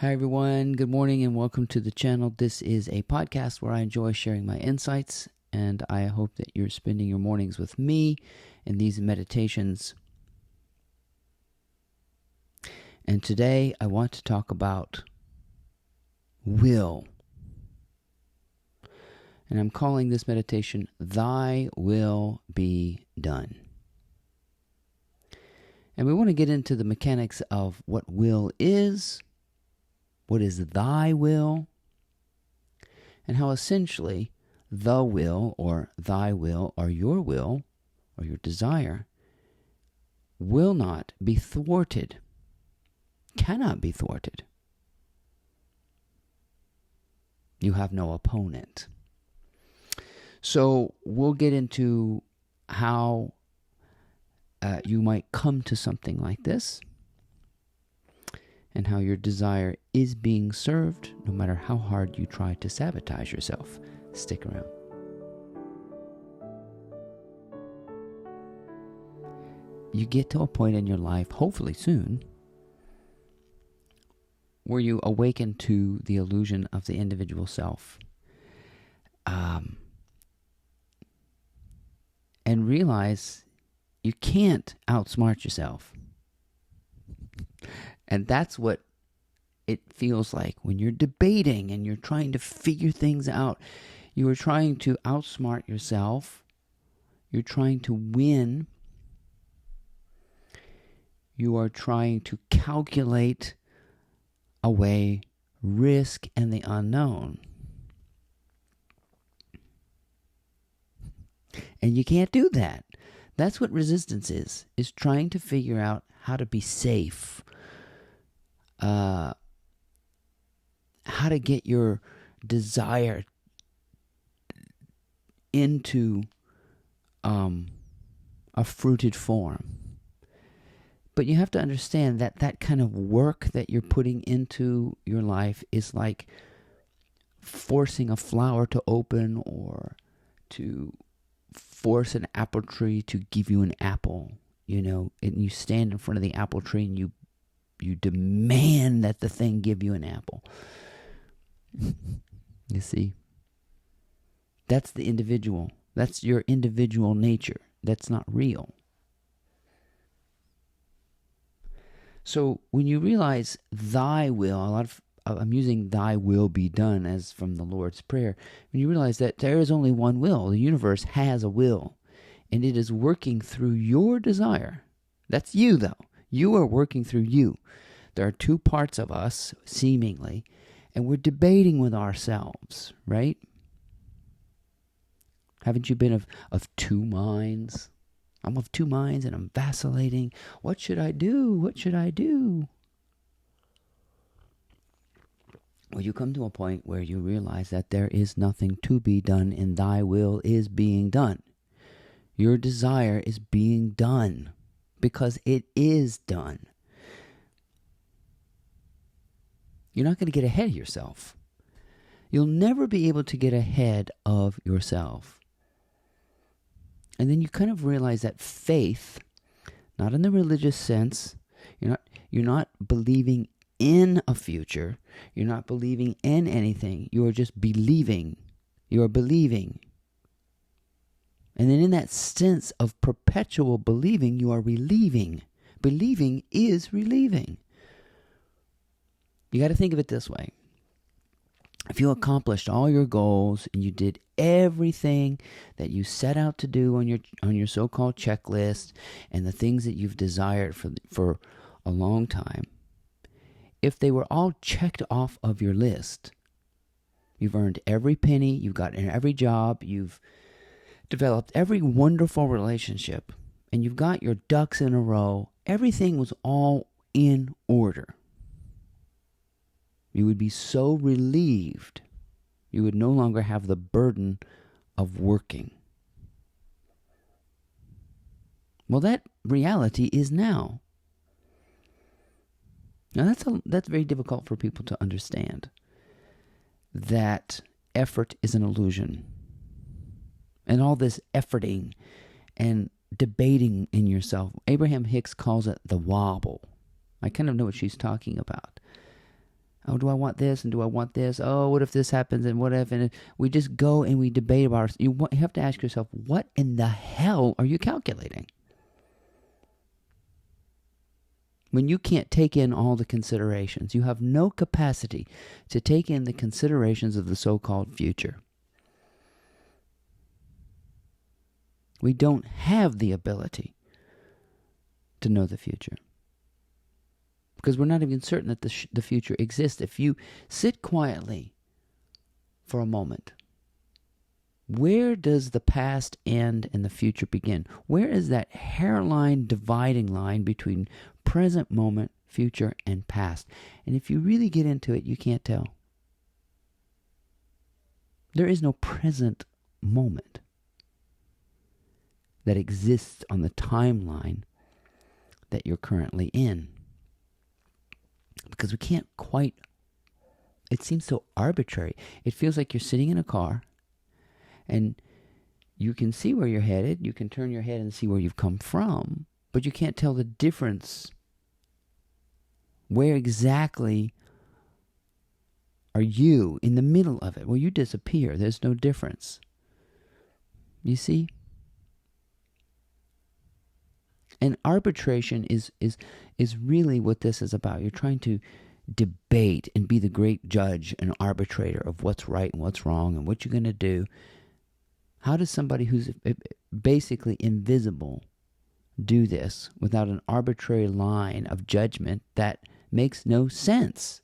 Hi, everyone. Good morning and welcome to the channel. This is a podcast where I enjoy sharing my insights, and I hope that you're spending your mornings with me in these meditations. And today I want to talk about will. And I'm calling this meditation, Thy Will Be Done. And we want to get into the mechanics of what will is, what is thy will, and how essentially the will or thy will or your desire will not be thwarted, cannot be thwarted. You have no opponent. So we'll get into how you might come to something like this, and how your desire is being served no matter how hard you try to sabotage yourself. Stick around. You get to a point in your life, hopefully soon, where you awaken to the illusion of the individual self. And realize you can't outsmart yourself. And that's what it feels like when you're debating and you're trying to figure things out. You are trying to outsmart yourself. You're trying to win. You are trying to calculate away risk and the unknown. And you can't do that. That's what resistance is trying to figure out how to be safe. How to get your desire into a fruited form. But you have to understand that that kind of work that you're putting into your life is like forcing a flower to open, or to force an apple tree to give you an apple, and you stand in front of the apple tree and you demand that the thing give you an apple. You see? That's the individual. That's your individual nature. That's not real. So when you realize thy will, I'm using thy will be done as from the Lord's Prayer. When you realize that there is only one will, the universe has a will, and it is working through your desire. That's you, though. You are working through you. There are two parts of us, seemingly, and we're debating with ourselves, right? Haven't you been of two minds? I'm of two minds and I'm vacillating. What should I do? What should I do? Well, you come to a point where you realize that there is nothing to be done and thy will is being done. Your desire is being done because it is done. You're not going to get ahead of yourself. You'll never be able to get ahead of yourself. And then you kind of realize that faith, not in the religious sense, you're not believing in a future, you're not believing in anything, you are just believing. You are believing. And then in that sense of perpetual believing, you are relieving. Believing is relieving. You got to think of it this way. If you accomplished all your goals and you did everything that you set out to do on your so-called checklist and the things that you've desired for a long time, if they were all checked off of your list, you've earned every penny, you've gotten every job, you've developed every wonderful relationship, and you've got your ducks in a row, everything was all in order. You would be so relieved. You would no longer have the burden of working. Well, that reality is now. Now, that's very difficult for people to understand. That effort is an illusion. And all this efforting and debating in yourself. Abraham Hicks calls it the wobble. I kind of know what she's talking about. Oh, do I want this and do I want this? Oh, what if this happens and what if? And we just go and we debate about it. You have to ask yourself, what in the hell are you calculating? When you can't take in all the considerations, you have no capacity to take in the considerations of the so-called future. We don't have the ability to know the future, because we're not even certain that the future exists. If you sit quietly for a moment, where does the past end and the future begin? Where is that hairline dividing line between present moment, future, and past? And if you really get into it, you can't tell. There is no present moment that exists on the timeline that you're currently in. Because we can't quite, it seems so arbitrary. It feels like you're sitting in a car and you can see where you're headed. You can turn your head and see where you've come from, but you can't tell the difference. Where exactly are you in the middle of it? Well, you disappear. There's no difference. You see? And arbitration is really what this is about. You're trying to debate and be the great judge and arbitrator of what's right and what's wrong and what you're going to do. How does somebody who's basically invisible do this without an arbitrary line of judgment that makes no sense?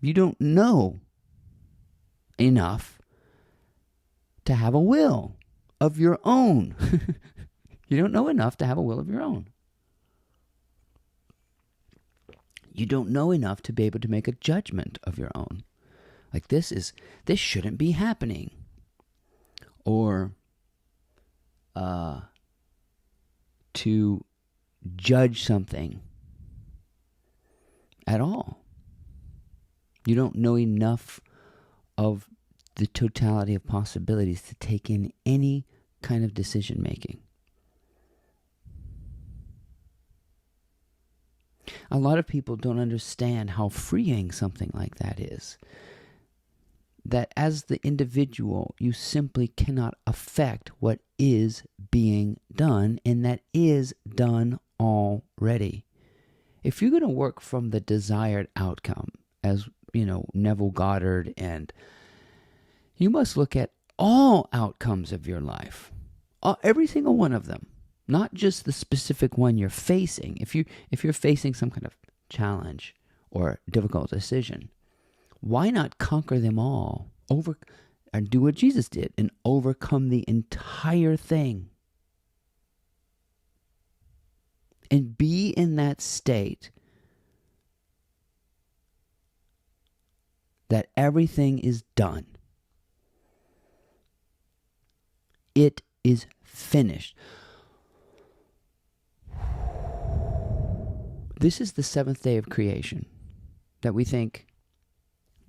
You don't know enough to have a will of your own. You don't know enough to have a will of your own. You don't know enough to be able to make a judgment of your own. Like this shouldn't be happening. Or to judge something at all. You don't know enough of the totality of possibilities to take in any kind of decision making. A lot of people don't understand how freeing something like that is. That as the individual, you simply cannot affect what is being done, and that is done already. If you're going to work from the desired outcome, as Neville Goddard, and you must look at all outcomes of your life, every single one of them. Not just the specific one you're facing. If you're facing some kind of challenge or difficult decision, why not conquer them all? And do what Jesus did and overcome the entire thing. And be in that state that everything is done. It is finished. This is the seventh day of creation that we think,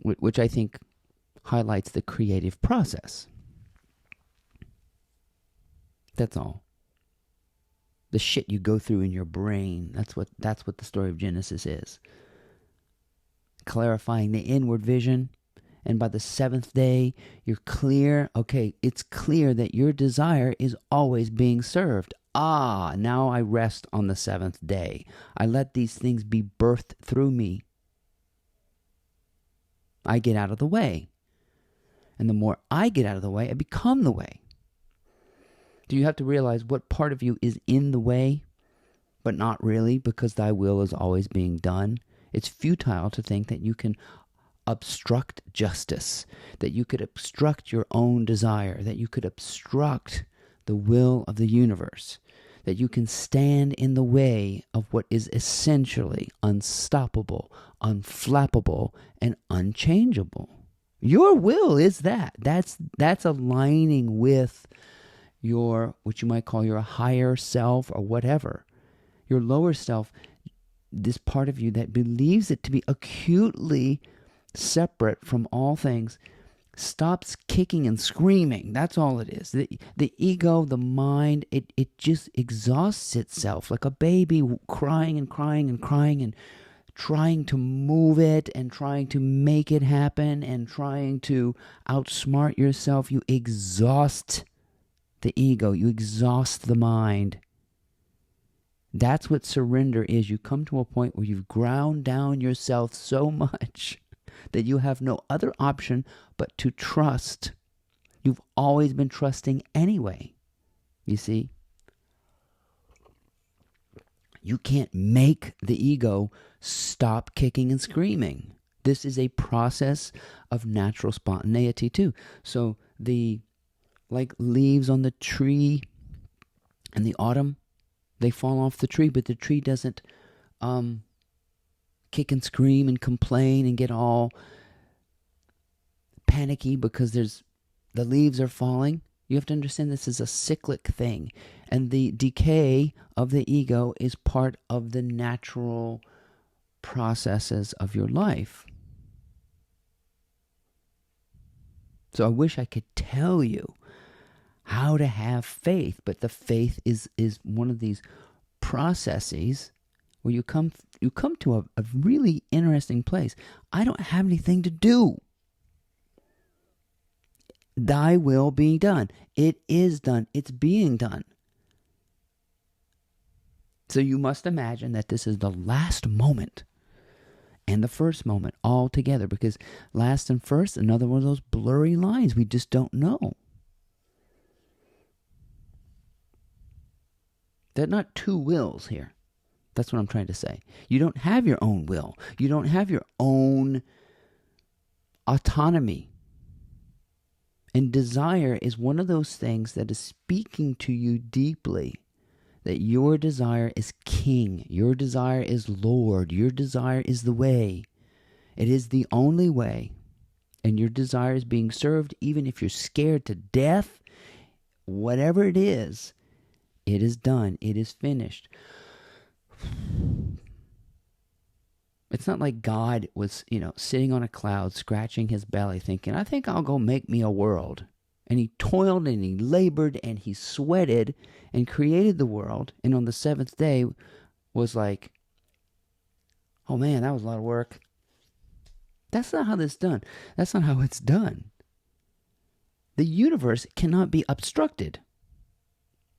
which I think highlights the creative process. That's all. The shit you go through in your brain, that's what the story of Genesis is. Clarifying the inward vision, and by the seventh day, you're clear. Okay, it's clear that your desire is always being served. Now I rest on the seventh day. I let these things be birthed through me. I get out of the way. And the more I get out of the way, I become the way. Do you have to realize what part of you is in the way, but not really, because thy will is always being done? It's futile to think that you can obstruct justice, that you could obstruct your own desire, that you could obstruct the will of the universe, that you can stand in the way of what is essentially unstoppable, unflappable, and unchangeable. Your will is that. That's aligning with your, what you might call your higher self or whatever. Your lower self, this part of you that believes it to be acutely separate from all things, stops kicking and screaming. That's all it is. The ego, the mind, it just exhausts itself like a baby crying and crying and crying and trying to move it and trying to make it happen and trying to outsmart yourself, you exhaust the ego, you exhaust the mind. That's what surrender is. You come to a point where you've ground down yourself so much that you have no other option but to trust. You've always been trusting anyway, you see. You can't make the ego stop kicking and screaming. This is a process of natural spontaneity too. So like leaves on the tree in the autumn, they fall off the tree, but the tree doesn't kick and scream and complain and get all panicky because the leaves are falling. You have to understand this is a cyclic thing. And the decay of the ego is part of the natural processes of your life. So I wish I could tell you how to have faith, but the faith is one of these processes where you come to a really interesting place. I don't have anything to do. Thy will be done. It is done. It's being done. So you must imagine that this is the last moment and the first moment all together, because last and first, another one of those blurry lines. We just don't know. There are not two wills here. That's what I'm trying to say. You don't have your own will. You don't have your own autonomy. And desire is one of those things that is speaking to you deeply, that your desire is king, your desire is Lord, your desire is the way. It is the only way. And your desire is being served even if you're scared to death. Whatever it is done. It is finished. It's not like God was, sitting on a cloud, scratching his belly, thinking, I think I'll go make me a world. And he toiled and he labored and he sweated and created the world. And on the seventh day was like, oh man, that was a lot of work. That's not how this is done. That's not how it's done. The universe cannot be obstructed.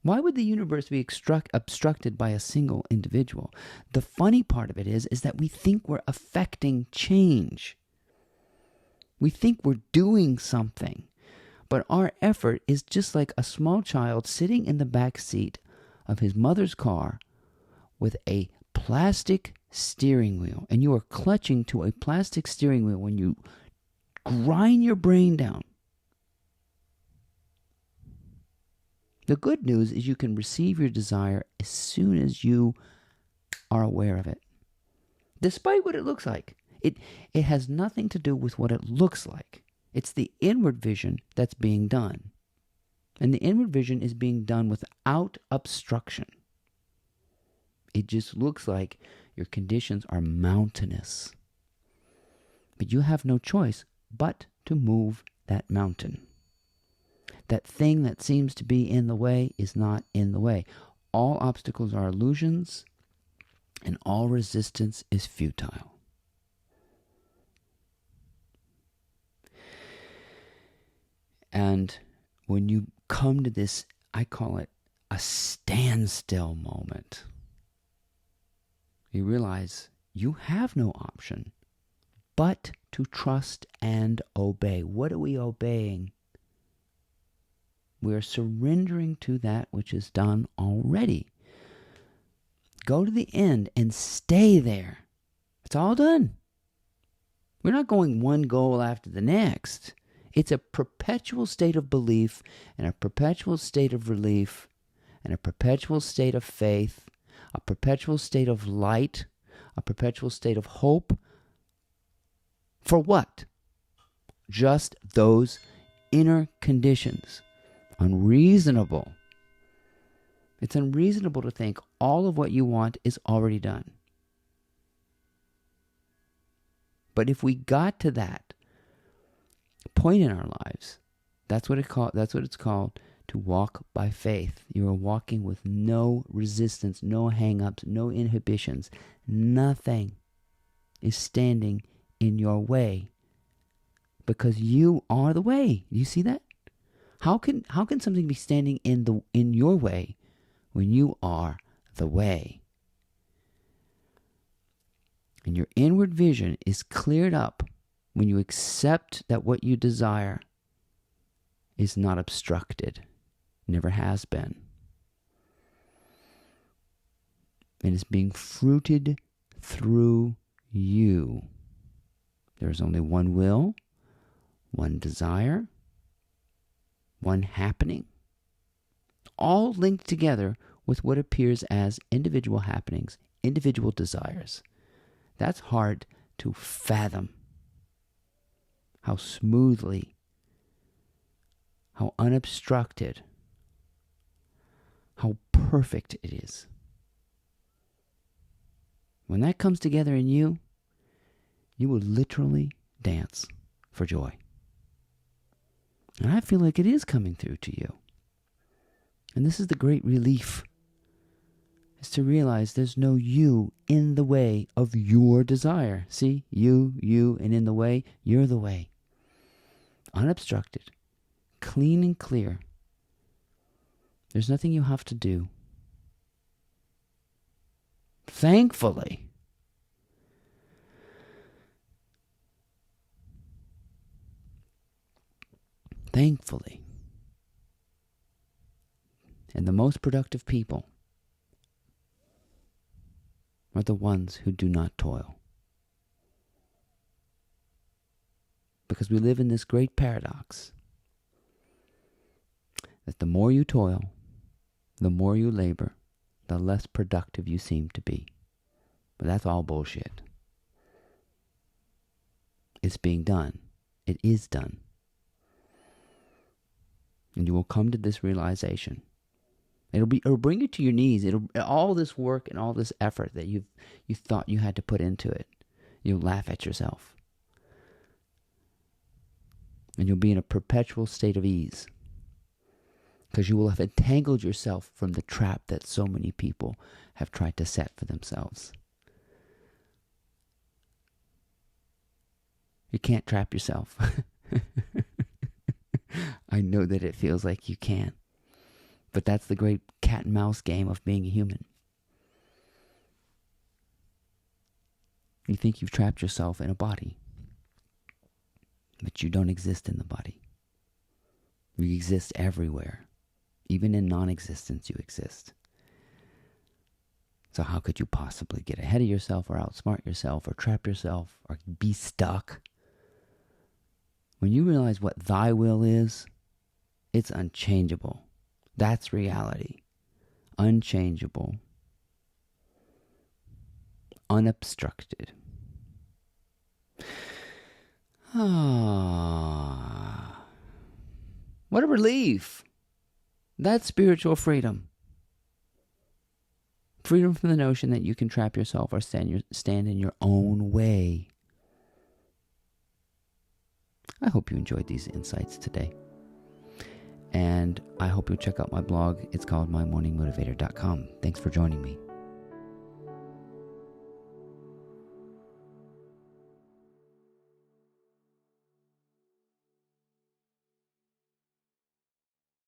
Why would the universe be obstructed by a single individual? The funny part of it is that we think we're affecting change. We think we're doing something. But our effort is just like a small child sitting in the back seat of his mother's car with a plastic steering wheel. And you are clutching to a plastic steering wheel when you grind your brain down. The good news is you can receive your desire as soon as you are aware of it. Despite what it looks like. It has nothing to do with what it looks like. It's the inward vision that's being done. And the inward vision is being done without obstruction. It just looks like your conditions are mountainous. But you have no choice but to move that mountain. That thing that seems to be in the way is not in the way. All obstacles are illusions, and all resistance is futile. And when you come to this, I call it a standstill moment, you realize you have no option but to trust and obey. What are we obeying? We are surrendering to that which is done already. Go to the end and stay there. It's all done. We're not going one goal after the next. It's a perpetual state of belief and a perpetual state of relief and a perpetual state of faith, a perpetual state of light, a perpetual state of hope. For what? Just those inner conditions. Unreasonable. It's unreasonable to think all of what you want is already done. But if we got to that point in our lives, that's what it's called to walk by faith. You are walking with no resistance, no hang-ups, no inhibitions, nothing. is standing in your way, because you are the way. Do you see that? How can something be standing in your way when you are the way? And your inward vision is cleared up when you accept that what you desire is not obstructed, never has been, and is being fruited through you. There is only one will, one desire, one happening, all linked together with what appears as individual happenings, individual desires. That's hard to fathom. How smoothly, how unobstructed, how perfect it is. When that comes together in you, you will literally dance for joy. And I feel like it is coming through to you. And this is the great relief, is to realize there's no you in the way of your desire. See, you, and in the way, you're the way. Unobstructed, clean and clear. There's nothing you have to do. Thankfully. And the most productive people are the ones who do not toil. Because we live in this great paradox that the more you toil, the more you labor, the less productive you seem to be. But that's all bullshit. It's being done. It is done. And you will come to this realization. It'll bring you to your knees. All this work and all this effort that you thought you had to put into it, you'll laugh at yourself. And you'll be in a perpetual state of ease, because you will have entangled yourself from the trap that so many people have tried to set for themselves. You can't trap yourself. I know that it feels like you can. But that's the great cat and mouse game of being a human. You think you've trapped yourself in a body, but you don't exist in the body. You exist everywhere. Even in non-existence, you exist. So how could you possibly get ahead of yourself or outsmart yourself or trap yourself or be stuck? When you realize what thy will is, it's unchangeable. That's reality. Unchangeable. Unobstructed. What a relief. That's spiritual freedom. Freedom from the notion that you can trap yourself or stand in your own way. I hope you enjoyed these insights today. And I hope you'll check out my blog. It's called mymorningmotivator.com. Thanks for joining me.